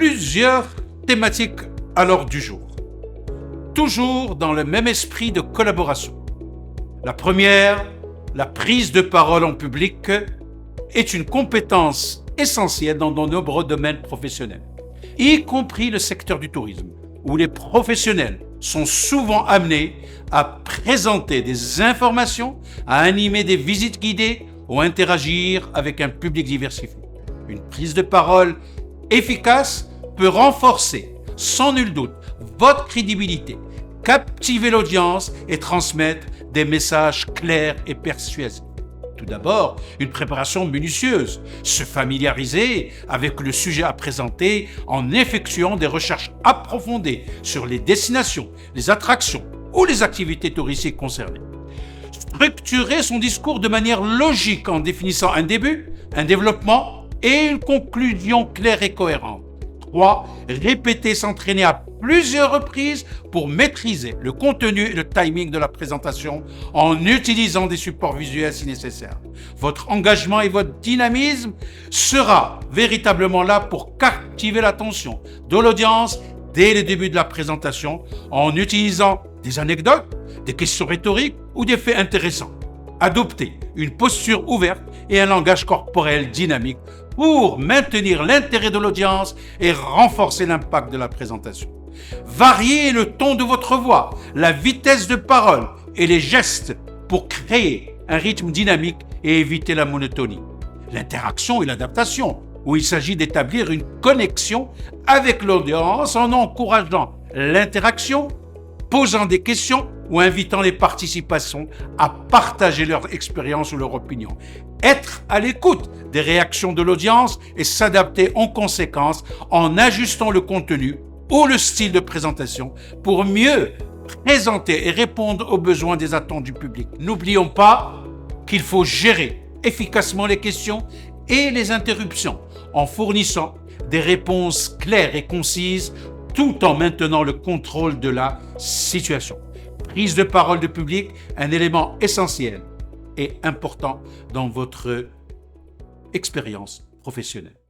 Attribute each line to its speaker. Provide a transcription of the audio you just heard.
Speaker 1: Plusieurs thématiques à l'ordre du jour, toujours dans le même esprit de collaboration. La première, la prise de parole en public, est une compétence essentielle dans de nombreux domaines professionnels, y compris le secteur du tourisme, où les professionnels sont souvent amenés à présenter des informations, à animer des visites guidées ou interagir avec un public diversifié. Une prise de parole efficace peut renforcer, sans nul doute, votre crédibilité, captiver l'audience et transmettre des messages clairs et persuasifs. Tout d'abord, une préparation minutieuse, se familiariser avec le sujet à présenter en effectuant des recherches approfondies sur les destinations, les attractions ou les activités touristiques concernées. Structurer son discours de manière logique en définissant un début, un développement et une conclusion claire et cohérente. 3. Répéter, s'entraîner à plusieurs reprises pour maîtriser le contenu et le timing de la présentation en utilisant des supports visuels si nécessaire. Votre engagement et votre dynamisme sera véritablement là pour captiver l'attention de l'audience dès le début de la présentation en utilisant des anecdotes, des questions rhétoriques ou des faits intéressants. Adoptez une posture ouverte et un langage corporel dynamique pour maintenir l'intérêt de l'audience et renforcer l'impact de la présentation. Variez le ton de votre voix, la vitesse de parole et les gestes pour créer un rythme dynamique et éviter la monotonie. L'interaction et l'adaptation, où il s'agit d'établir une connexion avec l'audience en encourageant l'interaction, posant des questions ou invitant les participants à partager leur expérience ou leur opinion. Être à l'écoute des réactions de l'audience et s'adapter en conséquence en ajustant le contenu ou le style de présentation pour mieux présenter et répondre aux besoins des attentes du public. N'oublions pas qu'il faut gérer efficacement les questions et les interruptions en fournissant des réponses claires et concises tout en maintenant le contrôle de la situation. Prise de parole de public, un élément essentiel et important dans votre expérience professionnelle.